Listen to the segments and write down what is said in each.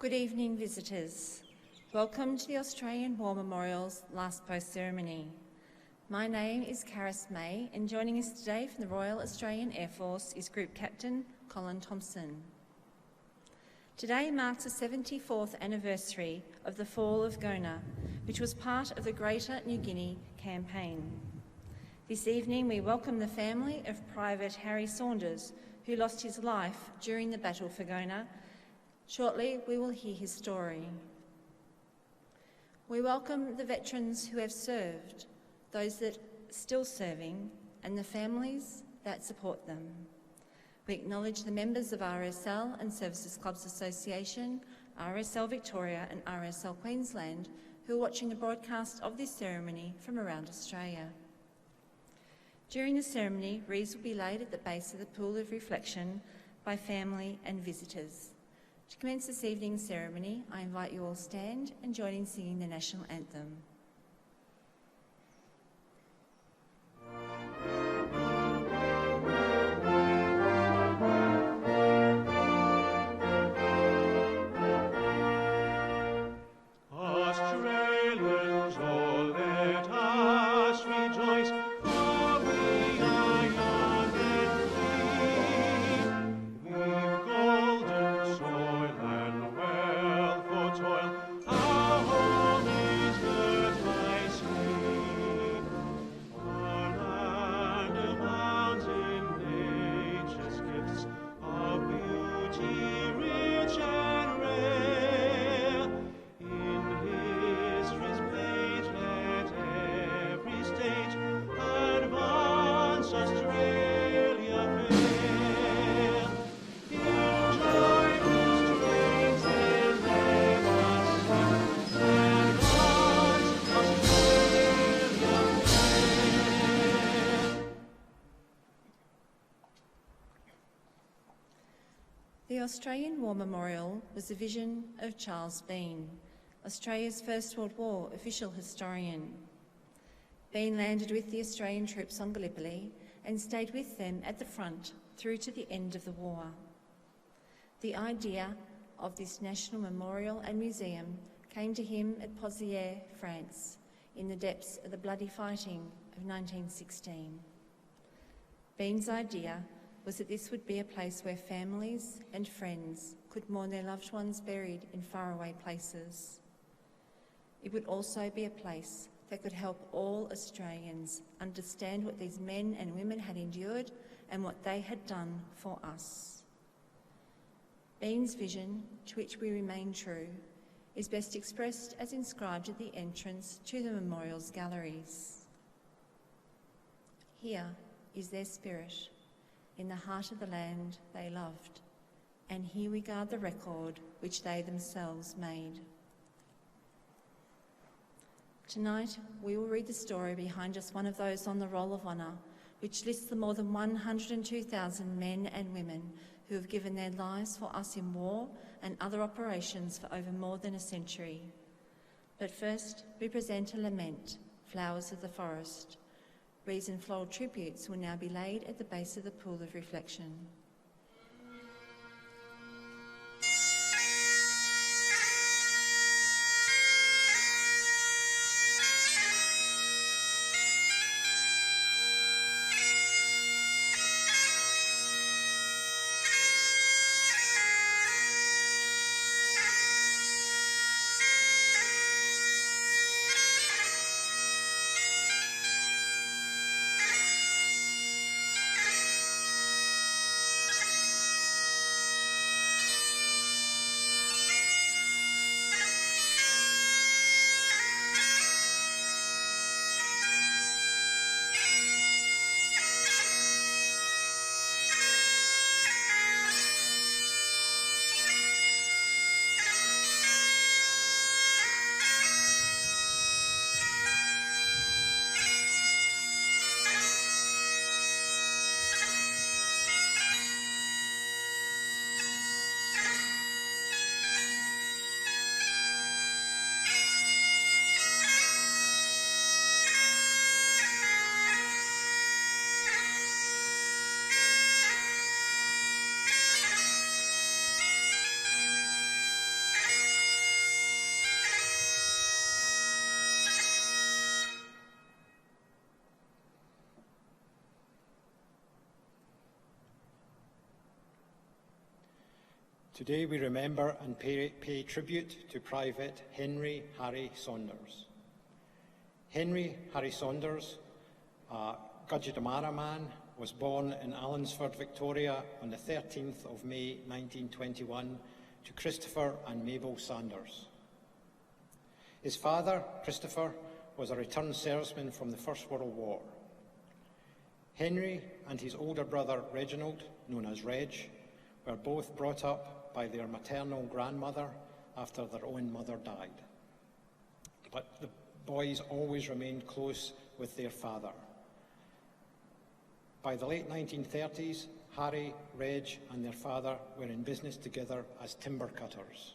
Good evening, visitors. Welcome to the Australian War Memorial's last post ceremony. My name is Karis May, and joining us today from the Royal Australian Air Force is Group Captain Colin Thompson. Today marks the 74th anniversary of the fall of Gona, which was part of the Greater New Guinea campaign. This evening we welcome the family of Private Harry Saunders, who lost his life during the battle for Gona. Shortly we will hear his story. We welcome the veterans who have served, those that are still serving, and the families that support them. We acknowledge the members of RSL and Services Clubs Association, RSL Victoria and RSL Queensland who are watching the broadcast of this ceremony from around Australia. During the ceremony, wreaths will be laid at the base of the Pool of Reflection by family and visitors. To commence this evening's ceremony, I invite you all stand and join in singing the National Anthem. Australians, oh, let us rejoice, for we are young and free. We've golden soil and wealth for toil, our home is birth by sea. Our land abounds in nature's gifts of beauty rich and rare. In history's page let every stage advance Australia fair. In joyful strains then let us sing, advance Australia fair. The Australian War Memorial was the vision of Charles Bean, Australia's First World War official historian. Bean landed with the Australian troops on Gallipoli and stayed with them at the front through to the end of the war. The idea of this national memorial and museum came to him at Pozières, France, in the depths of the bloody fighting of 1916. Bean's idea was that this would be a place where families and friends could mourn their loved ones buried in faraway places. It would also be a place that could help all Australians understand what these men and women had endured and what they had done for us. Bean's vision, to which we remain true, is best expressed as inscribed at the entrance to the memorial's galleries. Here is their spirit, in the heart of the land they loved, and here we guard the record which they themselves made. Tonight, we will read the story behind just one of those on the Roll of Honour, which lists the more than 102,000 men and women who have given their lives for us in war and other operations for over more than a century. But first, we present a lament, Flowers of the Forest. Wreaths and floral tributes will now be laid at the base of the Pool of Reflection. Today we remember and pay tribute to Private Henry Harry Saunders. Henry Harry Saunders, a Gudjadamara man, was born in Allensford, Victoria on the 13th of May 1921 to Christopher and Mabel Saunders. His father, Christopher, was a returned serviceman from the First World War. Henry and his older brother Reginald, known as Reg, were both brought up by their maternal grandmother after their own mother died. But the boys always remained close with their father. By the late 1930s, Harry, Reg and their father were in business together as timber cutters.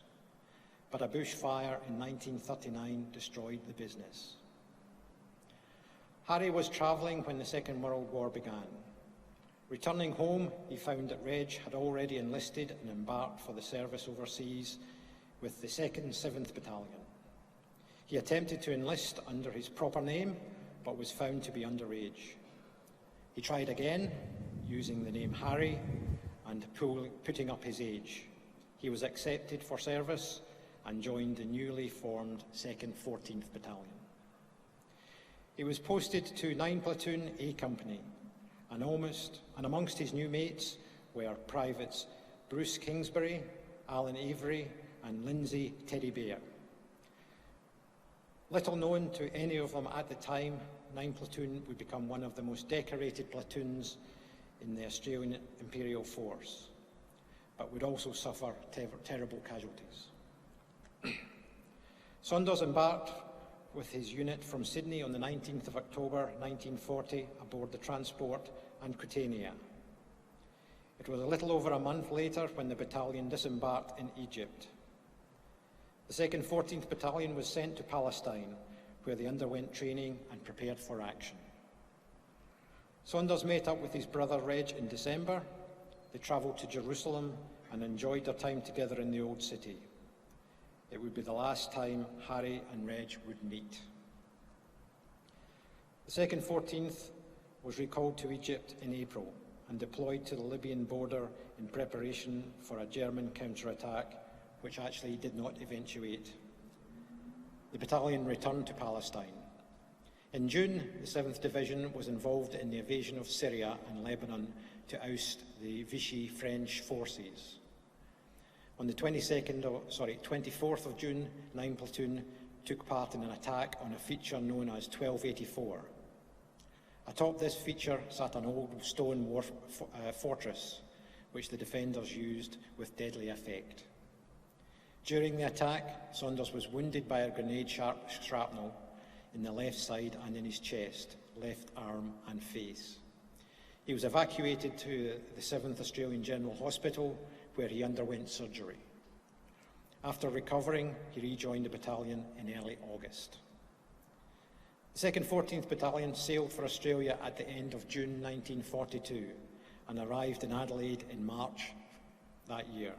But a bushfire in 1939 destroyed the business. Harry was travelling when the Second World War began. Returning home, he found that Reg had already enlisted and embarked for the service overseas with the 2nd 7th Battalion. He attempted to enlist under his proper name, but was found to be underage. He tried again, using the name Harry and putting up his age. He was accepted for service and joined the newly formed 2nd 14th Battalion. He was posted to 9 Platoon A Company, and amongst his new mates were Privates Bruce Kingsbury, Alan Avery and Lindsay Teddy Bear. Little known to any of them at the time, 9 Platoon would become one of the most decorated platoons in the Australian Imperial Force, but would also suffer terrible casualties. Saunders embarked with his unit from Sydney on the 19th of October 1940 aboard the transport Anquitania. It was a little over a month later when the battalion disembarked in Egypt. The 2nd 14th Battalion was sent to Palestine, where they underwent training and prepared for action. Saunders met up with his brother Reg in December. They travelled to Jerusalem and enjoyed their time together in the Old City. It would be the last time Harry and Reg would meet. The 2nd 14th was recalled to Egypt in April and deployed to the Libyan border in preparation for a German counterattack, which actually did not eventuate. The battalion returned to Palestine. In June, the 7th Division was involved in the invasion of Syria and Lebanon to oust the Vichy French forces. On the 24th of June, 9 Platoon took part in an attack on a feature known as 1284. Atop this feature sat an old stone fortress, which the defenders used with deadly effect. During the attack, Saunders was wounded by a grenade shrapnel in the left side and in his chest, left arm and face. He was evacuated to the 7th Australian General Hospital, where he underwent surgery. After recovering, he rejoined the battalion in early August. The 2nd 14th Battalion sailed for Australia at the end of June 1942 and arrived in Adelaide in March that year.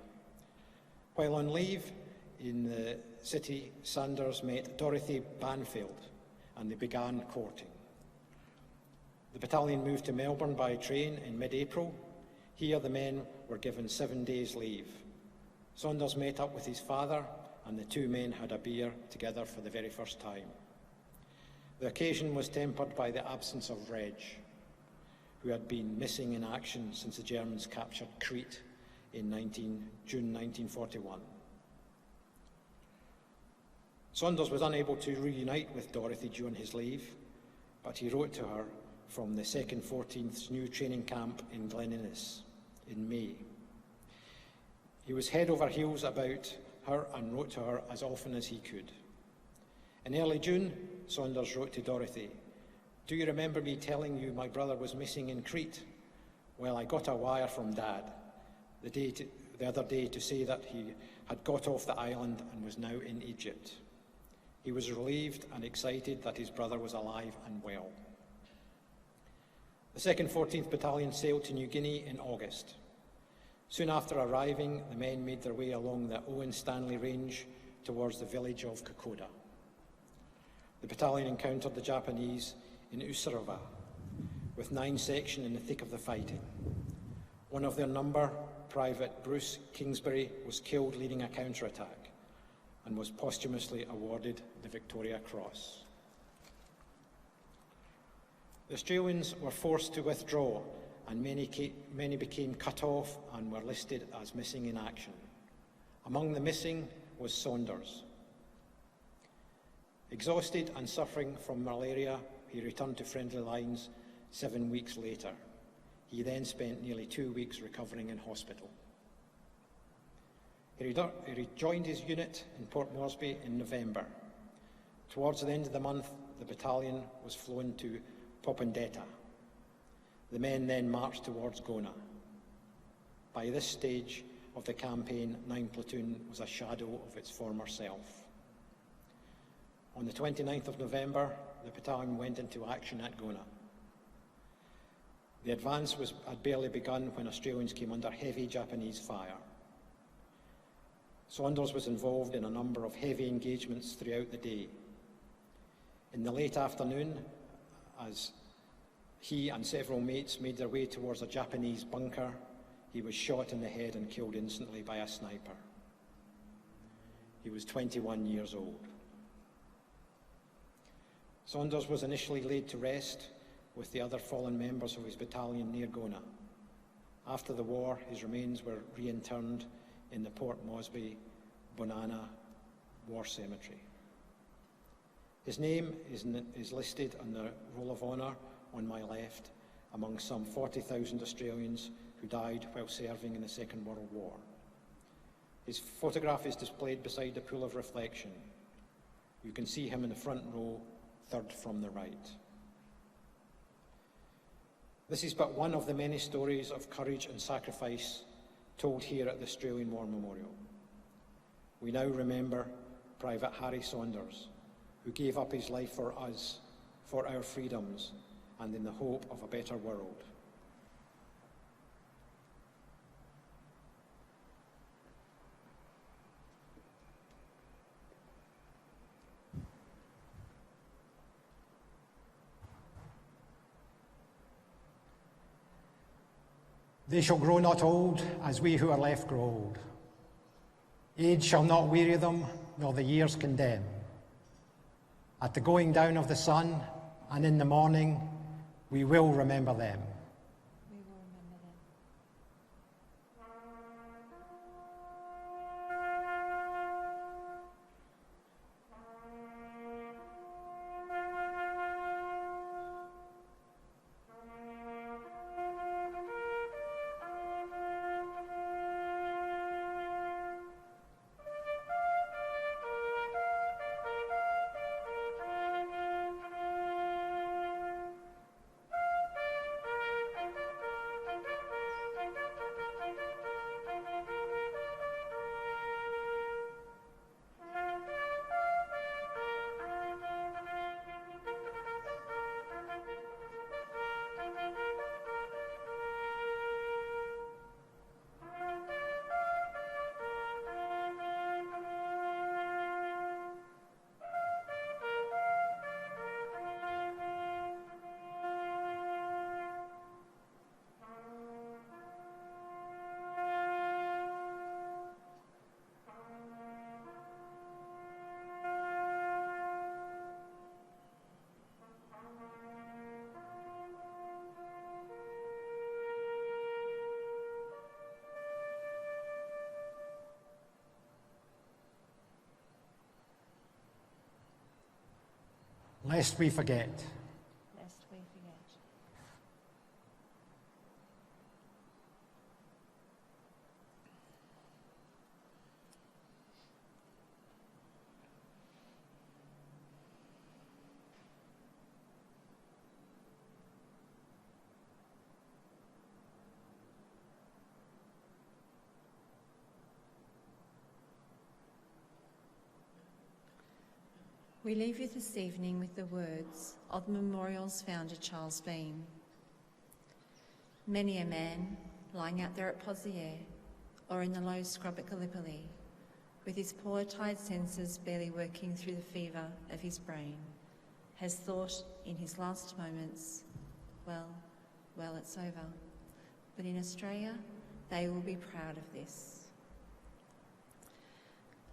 While on leave in the city, Saunders met Dorothy Banfield and they began courting. The battalion moved to Melbourne by train in mid-April. Here the men were given 7 days' leave. Saunders met up with his father and the two men had a beer together for the very first time. The occasion was tempered by the absence of Reg, who had been missing in action since the Germans captured Crete in June 1941. Saunders was unable to reunite with Dorothy during his leave, but he wrote to her from the 2nd 14th's new training camp in Glen Innes in May. He was head over heels about her and wrote to her as often as he could. In early June, Saunders wrote to Dorothy, "Do you remember me telling you my brother was missing in Crete? Well, I got a wire from Dad the other day to say that he had got off the island and was now in Egypt. He was relieved and excited that his brother was alive and well." The 2nd 14th Battalion sailed to New Guinea in August. Soon after arriving, the men made their way along the Owen Stanley Range towards the village of Kokoda. The battalion encountered the Japanese in Usarova, with 9 Section in the thick of the fighting. One of their number, Private Bruce Kingsbury, was killed leading a counterattack and was posthumously awarded the Victoria Cross. The Australians were forced to withdraw, and many became cut off and were listed as missing in action. Among the missing was Saunders. Exhausted and suffering from malaria, he returned to Friendly Lines 7 weeks later. He then spent nearly 2 weeks recovering in hospital. He rejoined his unit in Port Moresby in November. Towards the end of the month, the battalion was flown to Popondetta. The men then marched towards Gona. By this stage of the campaign, 9 Platoon was a shadow of its former self. On the 29th of November, the battalion went into action at Gona. The advance had barely begun when Australians came under heavy Japanese fire. Saunders was involved in a number of heavy engagements throughout the day. In the late afternoon, as he and several mates made their way towards a Japanese bunker, he was shot in the head and killed instantly by a sniper. He was 21 years old. Saunders was initially laid to rest with the other fallen members of his battalion near Gona. After the war, his remains were reinterred in the Port Moresby Bonana War Cemetery. His name is listed on the Roll of Honour on my left, among some 40,000 Australians who died while serving in the Second World War. His photograph is displayed beside the pool of reflection. You can see him in the front row, third from the right. This is but one of the many stories of courage and sacrifice told here at the Australian War Memorial. We now remember Private Harry Saunders, who gave up his life for us, for our freedoms, and in the hope of a better world. They shall grow not old, as we who are left grow old. Age shall not weary them, nor the years condemn. At the going down of the sun, and in the morning, we will remember them. We will remember them. Lest we forget. Lest we forget. We leave you this evening with the words of the memorial's founder, Charles Bean. Many a man lying out there at Pozières or in the low scrub at Gallipoli, with his poor tired senses barely working through the fever of his brain, has thought in his last moments, well, it's over. but in Australia, they will be proud of this.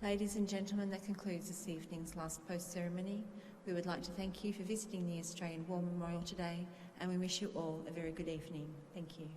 Ladies and gentlemen, that concludes this evening's last post ceremony. We would like to thank you for visiting the Australian War Memorial today, and we wish you all a very good evening. Thank you.